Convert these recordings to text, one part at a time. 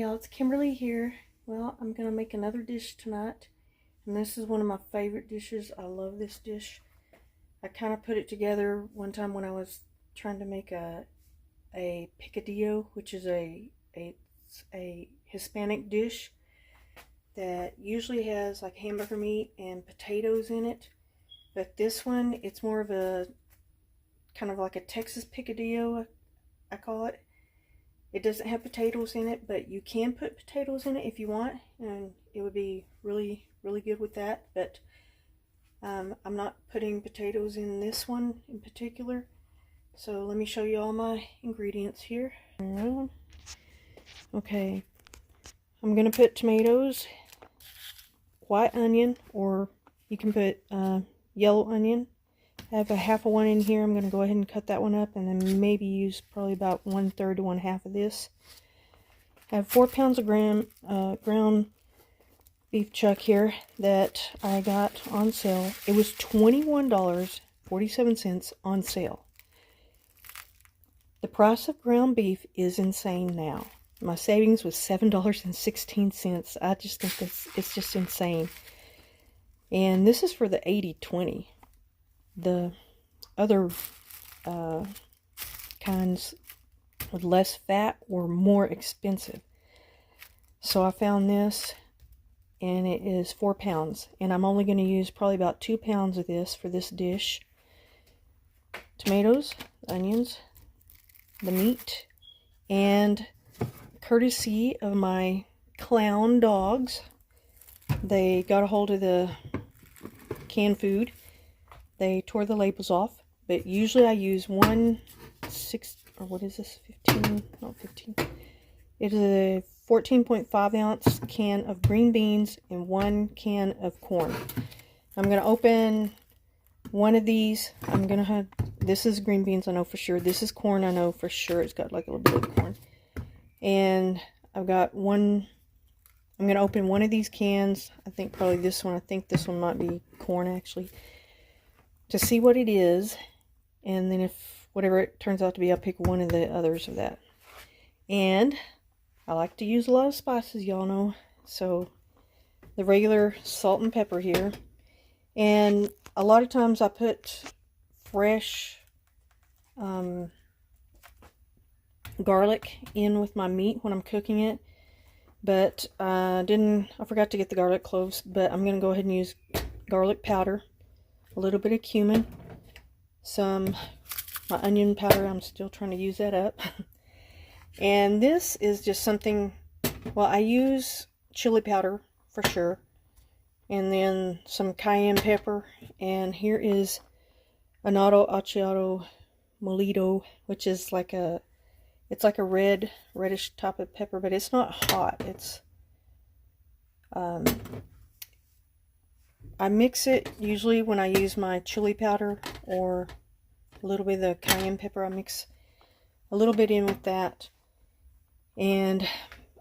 y'all, it's Kimberly here. Well, I'm gonna make another dish tonight, and this is one of my favorite dishes. I love this dish. I kind of put it together one time when I was trying to make a picadillo, which is a Hispanic dish that usually has like hamburger meat and potatoes in it. But this one, it's more of a kind of like a Texas picadillo, I call it. It doesn't have potatoes in it, but you can put potatoes in it if you want, and it would be really, really good with that. But I'm not putting potatoes in this one in particular. So let me show you all my ingredients here. Okay, I'm gonna put tomatoes, white onion, or you can put yellow onion. I have a half of one in here. I'm going to go ahead and cut that one up, and then maybe use probably about 1/3 to 1/2 of this. I have 4 pounds of ground beef chuck here that I got on sale. It was $21.47 on sale. The price of ground beef is insane now. My savings was $7.16. I just think it's just insane. And this is for the 80/20. The other kinds with less fat were more expensive. So I found this, and it is 4 pounds. And I'm only going to use probably about 2 pounds of this for this dish. Tomatoes, onions, the meat, and courtesy of my clown dogs, they got a hold of the canned food. They tore the labels off, but usually I use 15, not 15. It is a 14.5 ounce can of green beans and 1 can of corn. I'm going to open one of these. This is green beans, I know for sure. This is corn, I know for sure. It's got like a little bit of corn. And I've got one, I'm going to open one of these cans. I think probably this one. I think this one might be corn actually, to see what it is, and then if whatever it turns out to be, I'll pick one of the others of that. And I like to use a lot of spices, y'all know, so the regular salt and pepper here, and a lot of times I put fresh garlic in with my meat when I'm cooking it, but I forgot to get the garlic cloves, but I'm gonna go ahead and use garlic powder, a little bit of cumin, my onion powder. I'm still trying to use that up. And this is just something, well, I use chili powder for sure, and then some cayenne pepper, and here is annatto aciato molito, which is like it's like a reddish type of pepper, but it's not hot. It's I mix it usually when I use my chili powder or a little bit of the cayenne pepper. I mix a little bit in with that, and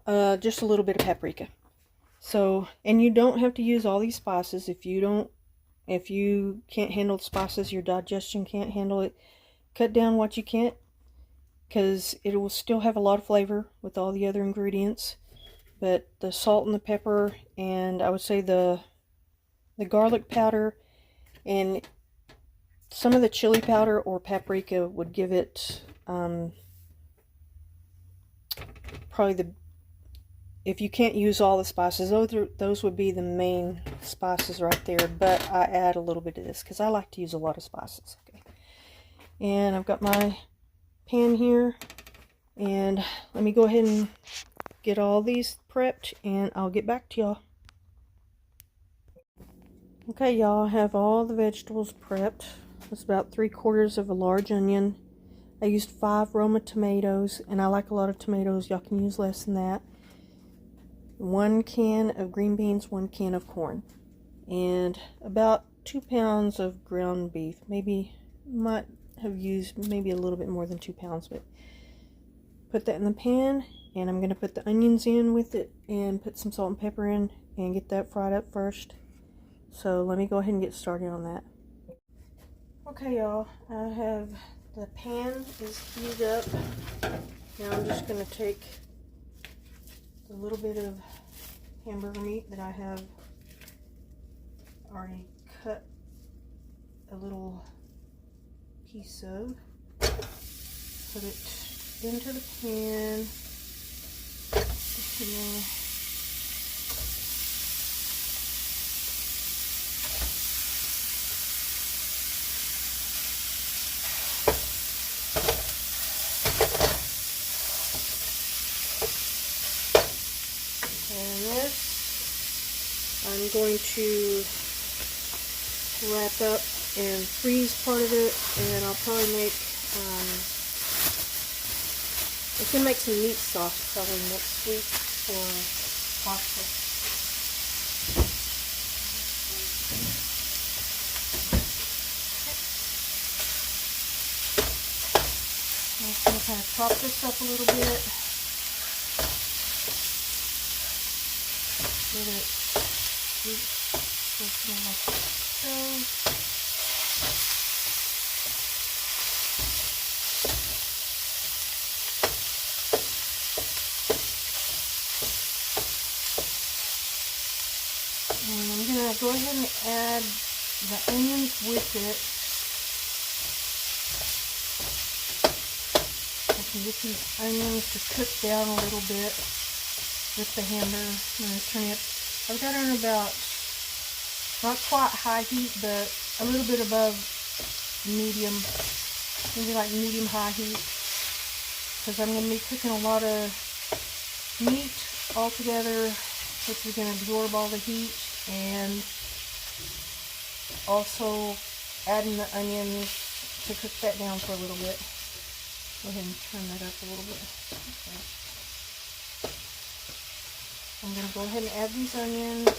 just a little bit of paprika. So, and you don't have to use all these spices if you can't handle the spices, your digestion can't handle it. Cut down what you can't, because it will still have a lot of flavor with all the other ingredients. But the salt and the pepper, and I would say the garlic powder and some of the chili powder or paprika would give it probably if you can't use all the spices, those would be the main spices right there. But I add a little bit of this because I like to use a lot of spices. Okay, and I've got my pan here, and let me go ahead and get all these prepped, and I'll get back to y'all. Okay, y'all, I have all the vegetables prepped. It's about 3/4 of a large onion. I used 5 Roma tomatoes, and I like a lot of tomatoes. Y'all can use less than that. 1 can of green beans, 1 can of corn, and about 2 pounds of ground beef. Maybe might have used maybe a little bit more than 2 pounds, but put that in the pan, and I'm going to put the onions in with it and put some salt and pepper in and get that fried up first. So let me go ahead and get started on that. Okay, y'all, I have the pan is heated up. Now I'm just going to take a little bit of hamburger meat that I have already cut a little piece of. Put it into the pan. Here. And this I'm going to wrap up and freeze part of it, and I'll probably make I can make some meat sauce probably next week for pasta. I'm just going to kind of chop this up a little bit. Get it like so. And I'm going to go ahead and add the onions with it. I can get these onions to cook down a little bit with the hamburger. I'm going to turn it. I've got it on about, not quite high heat, but a little bit above medium, maybe like medium-high heat, because I'm going to be cooking a lot of meat all together, which is going to absorb all the heat, and also adding the onions to cook that down for a little bit. Go ahead and turn that up a little bit. Okay. I'm going to go ahead and add these onions.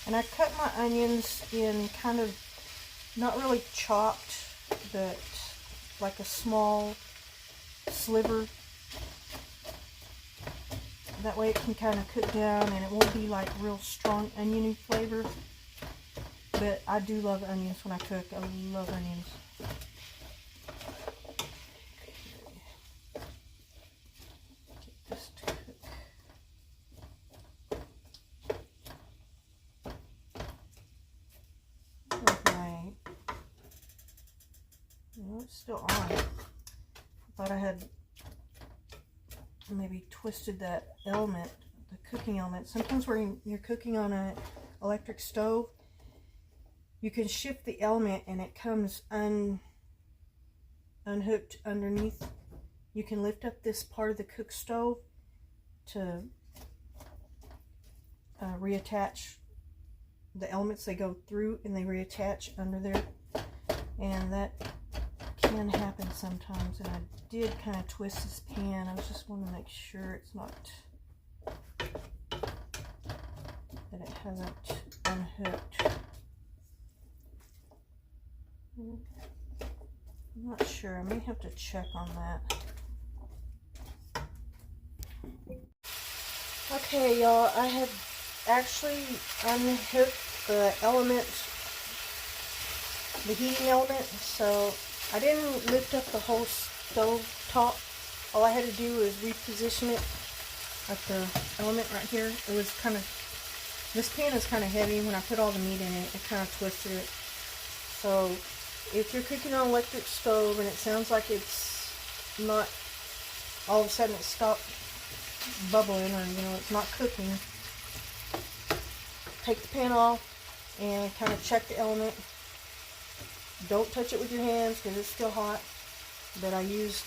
And I cut my onions in kind of, not really chopped, but like a small sliver. That way it can kind of cook down and it won't be like real strong oniony flavor. But I do love onions when I cook. I love onions. Get this to cook. Okay. No, it's still on. I thought I had maybe twisted that element, the cooking element. Sometimes when you're cooking on an electric stove, you can shift the element and it comes unhooked underneath. You can lift up this part of the cook stove to reattach the elements. They go through and they reattach under there, and that can happen sometimes. And I did kind of twist this pan. I just want to make sure it's not, that it hasn't unhooked. I'm not sure. I may have to check on that. Okay, y'all, I have actually unhooked the element, the heating element, so I didn't lift up the whole stove top. All I had to do was reposition it at the element right here. It was kind of, this pan is kind of heavy. When I put all the meat in it, it kind of twisted it. So if you're cooking on an electric stove and it sounds like it's not, all of a sudden it stopped bubbling, or it's not cooking, take the pan off and kind of check the element. Don't touch it with your hands because it's still hot, but I used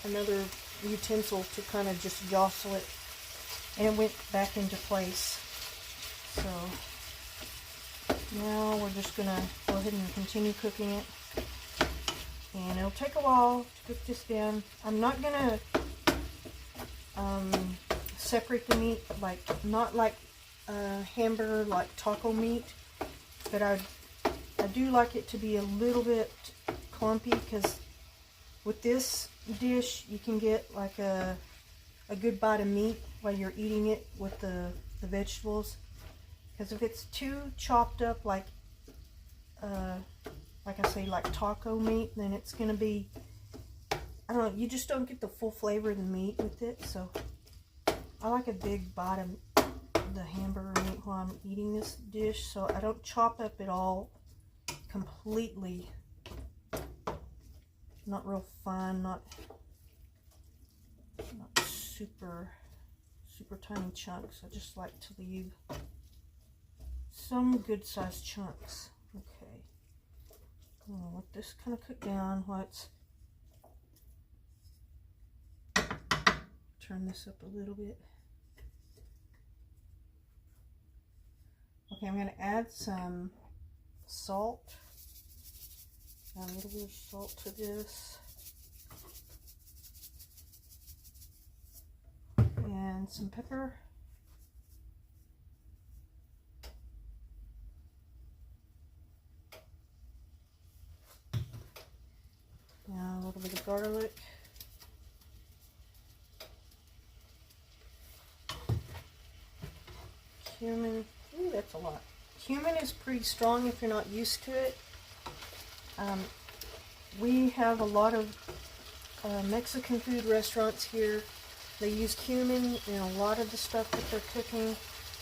another utensil to kind of just jostle it, and it went back into place. So now we're just gonna go ahead and continue cooking it, and it'll take a while to cook this down. I'm not gonna separate the meat, like not like hamburger, like taco meat, but I do like it to be a little bit clumpy, because with this dish you can get like a good bite of meat while you're eating it with the vegetables. Because if it's too chopped up like I say, like taco meat, then it's going to be, I don't know, you just don't get the full flavor of the meat with it. So I like a big bite of the hamburger meat while I'm eating this dish, so I don't chop up it all completely. Not real fine, not super tiny chunks. I just like to leave some good sized chunks. Okay, I'm gonna let this kind of cook down while it's, turn this up a little bit. Okay, I'm going to add some salt. Add a little bit of salt to this. And some pepper. Now a little bit of garlic. Cumin. Ooh, that's a lot. Cumin is pretty strong if you're not used to it. We have a lot of Mexican food restaurants here. They use cumin in a lot of the stuff that they're cooking.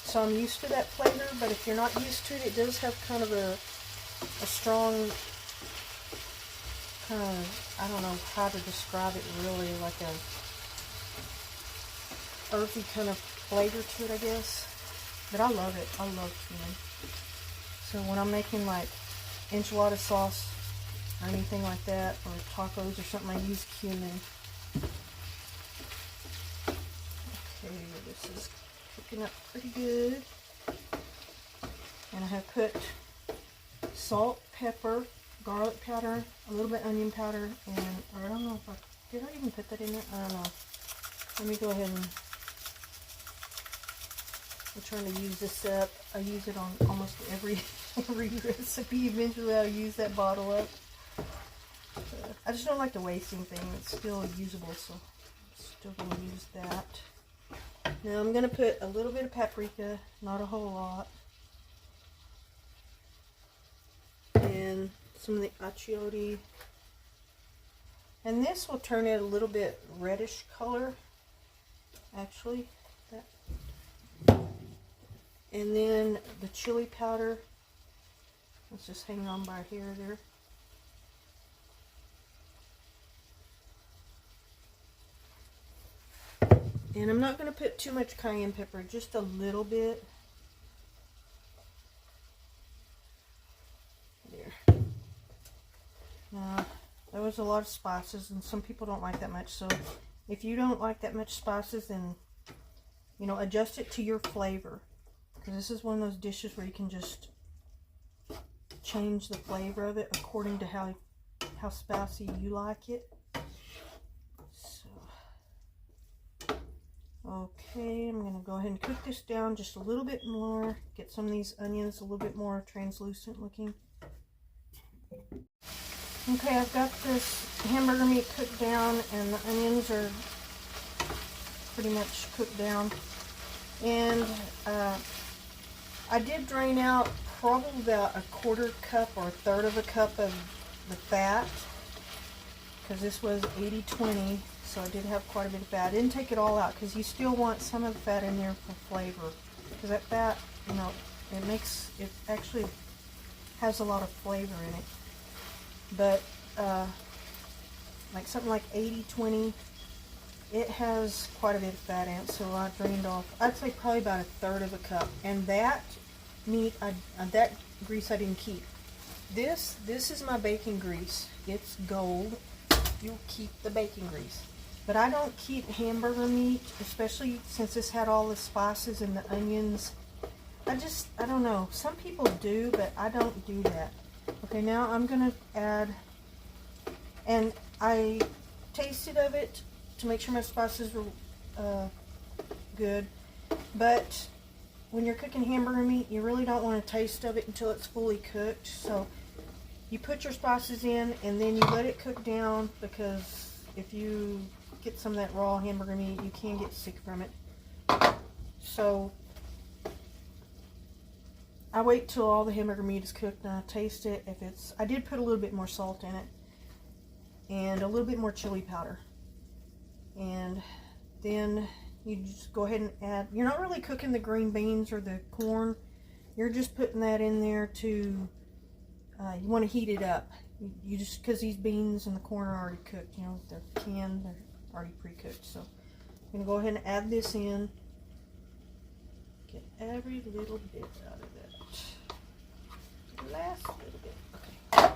So I'm used to that flavor, but if you're not used to it, it does have kind of a strong, kind of, I don't know how to describe it really, like a earthy kind of flavor to it, I guess. But I love it. I love cumin. So when I'm making like enchilada sauce or anything like that, or tacos or something, I use cumin. Okay, this is cooking up pretty good. And I have put salt, pepper, garlic powder, a little bit onion powder, and I don't know if did I even put that in there? I don't know. Let me go ahead and, I'm trying to use this up. I use it on almost every recipe. Eventually I'll use that bottle up. I just don't like to waste anything. It's still usable, so I'm still going to use that. Now I'm going to put a little bit of paprika, not a whole lot. And some of the achiote. And this will turn it a little bit reddish color, actually. And then the chili powder. Let's just hang on by here or there. And I'm not going to put too much cayenne pepper, just a little bit. There. Now, there was a lot of spices, and some people don't like that much. So if you don't like that much spices, then, you know, adjust it to your flavor. Because this is one of those dishes where you can just change the flavor of it according to how spicy you like it. So, okay, I'm going to go ahead and cook this down just a little bit more. Get some of these onions a little bit more translucent looking. Okay, I've got this hamburger meat cooked down, and the onions are pretty much cooked down. And I did drain out probably about a quarter cup or a third of a cup of the fat, because this was 80-20, so I did have quite a bit of fat. I didn't take it all out because you still want some of the fat in there for flavor, because that fat, you know, it actually has a lot of flavor in it. But like something like 80-20, it has quite a bit of fat in it, so I drained off, I'd say probably about a third of a cup. And that meat, that grease I didn't keep. This is my bacon grease. It's gold. You'll keep the bacon grease. But I don't keep hamburger meat, especially since this had all the spices and the onions. I don't know. Some people do, but I don't do that. Okay, now I'm going to add, and I tasted of it to make sure my spices were good. But when you're cooking hamburger meat, you really don't want a taste of it until it's fully cooked. So you put your spices in, and then you let it cook down, because if you get some of that raw hamburger meat, you can get sick from it. So I wait till all the hamburger meat is cooked and I taste it. If it's, I did put a little bit more salt in it and a little bit more chili powder. And then you just go ahead and add, you're not really cooking the green beans or the corn. You're just putting that in there to, you want to heat it up. You just, because these beans and the corn are already cooked, you know, they're canned, they're already pre-cooked. So I'm going to go ahead and add this in. Get every little bit out of that. Last little bit. Okay.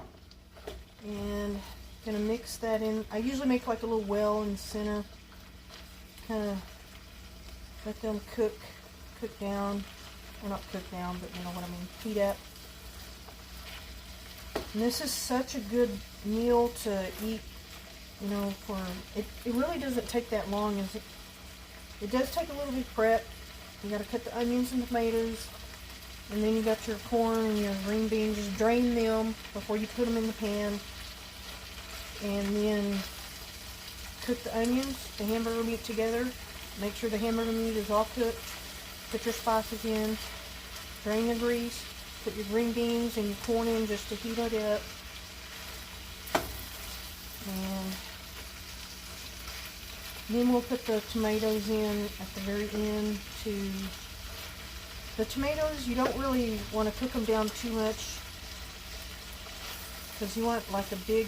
And gonna mix that in. I usually make like a little well in the center. Kind of let them cook down. Well, not cook down, but you know what I mean. Heat up. And this is such a good meal to eat. You know, for it really doesn't take that long. It does take a little bit of prep. You got to cut the onions and tomatoes, and then you got your corn and your green beans. Just drain them before you put them in the pan, and then cook the onions, the hamburger meat together. Make sure the hamburger meat is all cooked. Put your spices in, drain your grease, put your green beans and your corn in just to heat it up, and then we'll put the tomatoes in at the very end. The tomatoes, you don't really want to cook them down too much, because you want like a big,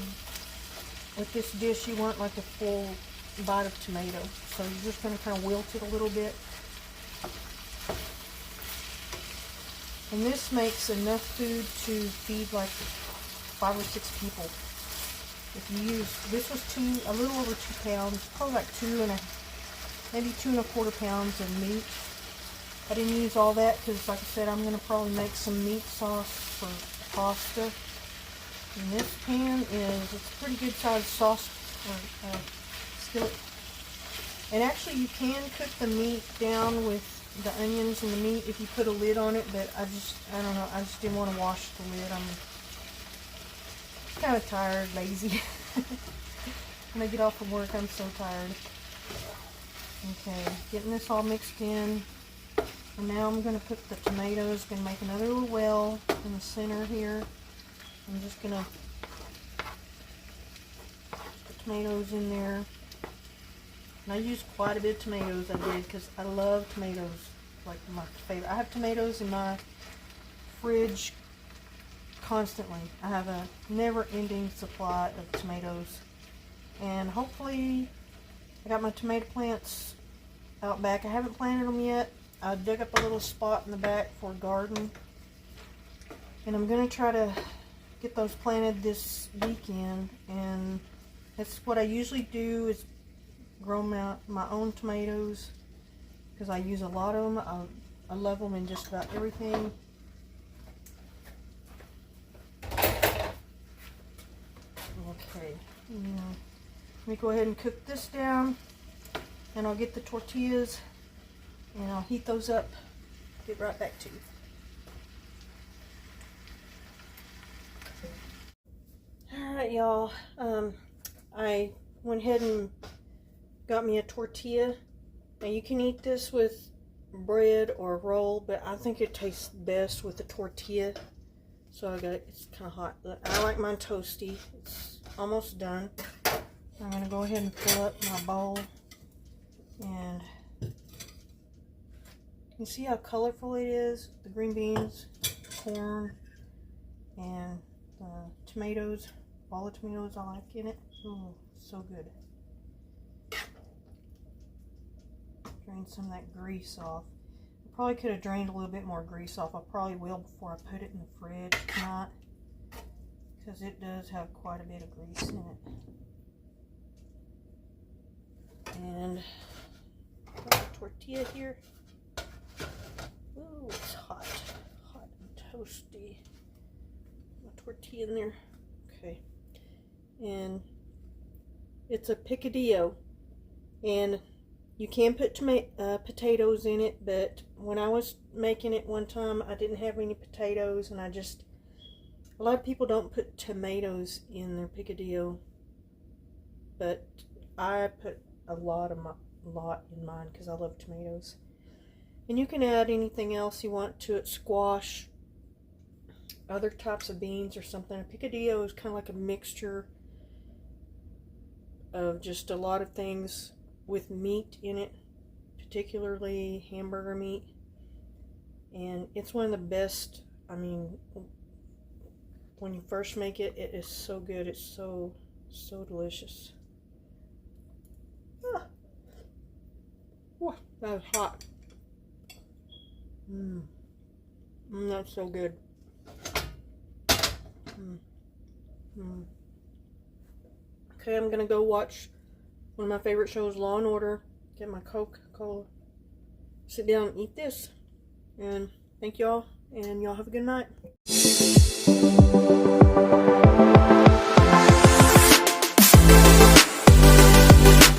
with this dish you want like a full bite of tomato. So you're just going to kind of wilt it a little bit. And this makes enough food to feed like 5 or 6 people. If you use, this was a little over 2 pounds, probably like maybe 2¼ pounds of meat. I didn't use all that because, like I said, I'm going to probably make some meat sauce for pasta. And this pan it's a pretty good sized sauce skillet. And actually you can cook the meat down with the onions and the meat if you put a lid on it, but I don't know, I just didn't want to wash the lid. I'm kind of tired, lazy. When I get off from work, I'm so tired. Okay, getting this all mixed in. And now I'm going to put the tomatoes, going to make another little well in the center here. I'm just going to put the tomatoes in there. And I used quite a bit of tomatoes, I did, because I love tomatoes, like my favorite. I have tomatoes in my fridge constantly. I have a never-ending supply of tomatoes. And hopefully, I got my tomato plants out back. I haven't planted them yet. I dug up a little spot in the back for a garden. And I'm going to try to get those planted this weekend. And that's what I usually do, is grow my own tomatoes, because I use a lot of them. I love them in just about everything. Okay, let me go ahead and cook this down, and I'll get the tortillas and I'll heat those up. Get right back to you. Alright, y'all, I went ahead and got me a tortilla. Now you can eat this with bread or a roll, but I think it tastes best with a tortilla. So I got it, it's kind of hot. I like mine toasty. It's almost done. I'm going to go ahead and fill up my bowl. And you see how colorful it is? The green beans, corn, and tomatoes. All the tomatoes I like in it. Oh, so good. Drain some of that grease off. I probably could have drained a little bit more grease off. I probably will before I put it in the fridge tonight, because it does have quite a bit of grease in it. And put the tortilla here. Ooh, it's hot. Hot and toasty. My tortilla in there. Okay. And it's a picadillo. And you can put potatoes in it, but when I was making it one time, I didn't have any potatoes, and a lot of people don't put tomatoes in their picadillo, but I put a lot in mine because I love tomatoes. And you can add anything else you want to it, squash, other types of beans or something. A picadillo is kind of like a mixture of just a lot of things with meat in it, particularly hamburger meat. And it's one of the best. I mean, when you first make it, it is so good. It's so delicious. Ah. Whoa, that is hot. That's so good. Okay, I'm gonna go watch one of my favorite shows, Law and Order. Get my Coca-Cola. Sit down and eat this. And thank y'all, and y'all have a good night.